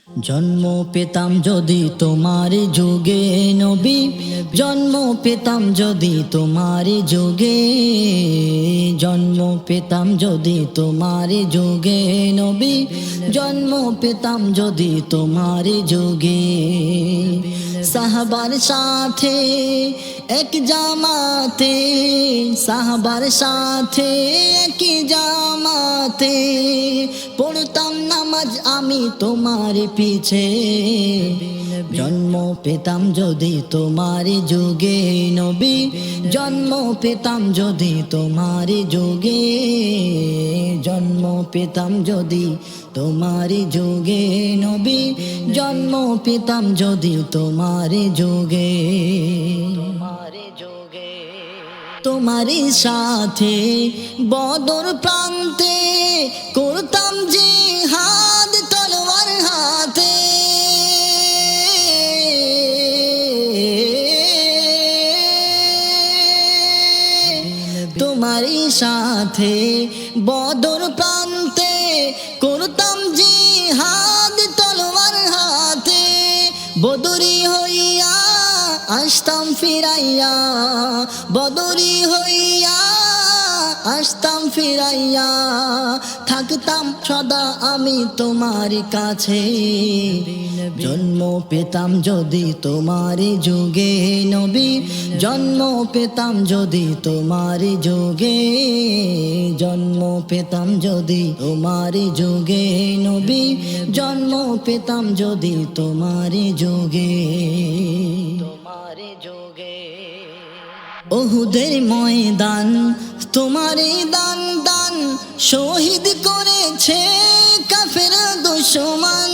জন্ম পেতাম যদি তোমার যুগে নবী, জন্ম পেতাম যদি তোমার যুগে, জন্ম পেতাম যদি তোমার যুগে নবী, জন্ম পেতাম যদি তোমার যুগে। সাহাবার সাথে এক জামাতে, সাহাবার সাথে এক জামাতে, পড়তাম নামাজ আমি তোমার পিছে। জন্ম পেতাম যদি তোমার যুগে নবী, জন্ম পেতাম যদি তোমার যুগে, জন্ম পেতাম যদি তোমার যুগে নবী, জন্ম পেতাম যদি তোমার যুগে। তোমারই সাথে বদর প্রান্তে করতাম জিহাদ তলোয়ার হাতে। তোমারই সাথে বদর প্রান্তে করতাম জিহাদ তলোয়ার হাতে। বদরি হইয়া আসতাম ফিরাইয়া, বদরি হইয়া আসতাম ফিরাইয়া, থাকতাম সদা আমি তোমার কাছে। জন্ম পেতাম যদি তোমার যুগে নবী, জন্ম পেতাম যদি তোমার যুগে, জন্ম পেতাম যদি তোমার যুগে নবী, জন্ম পেতাম যদি তোমার যুগে। ওহুদের ময়দান তোমারে দান দান, শহীদ করেছে কাফের দুশমন।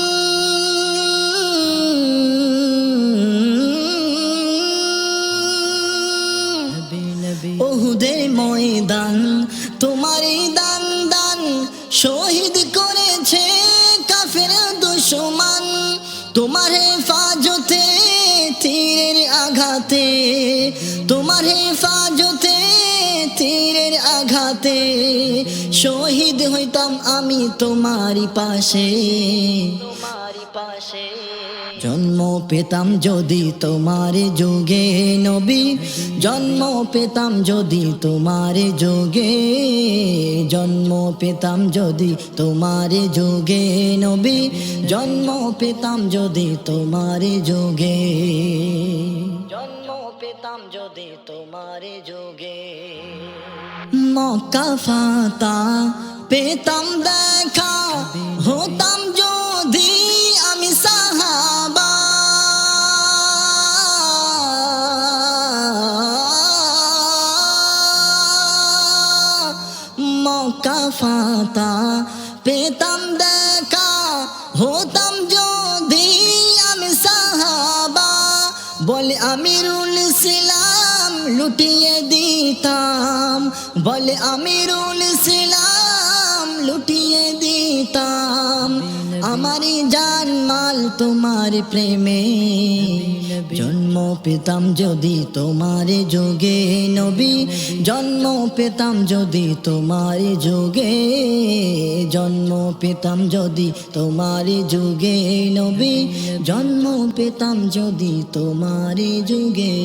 ওহুদের ময়দান তোমারে দান দান, শহীদ করেছে কাফের দুশমন। তোমার হেফাজতে তীরের আঘাতে, তোমার হেফাজতে তীরের আঘাতে, শহীদ হইতাম আমি তোমারই পাশে। জন্ম পেতাম যদি তোমার যুগে নবী, জন্ম পেতাম যদি তোমার যুগে, জন্ম পেতাম যদি তোমার যুগে নবী, জন্ম পেতাম যদি তোমার যুগে, জন্ম পেতাম যদি তোমার যুগে। মক্কা ফাতা পেতাম দেখা, হতাম যদি আমি সাহাবা। মক্কা ফাতা পেতাম দেখা, হতাম যদি আমি সাহাবা। বলে আমিরুল ইসলাম লুটিয়ে দিতাম, বলে আমিরুল ইসলাম লুটিয়ে দিতাম, আমারি জান মাল তোমার প্রেমে। জন্ম পেতাম যদি তোমার যুগে নবী, জন্ম পেতাম যদি তোমার যুগে, জন্ম পেতাম যদি তোমার যুগে নবী, জন্ম পেতাম যদি তোমার যুগে।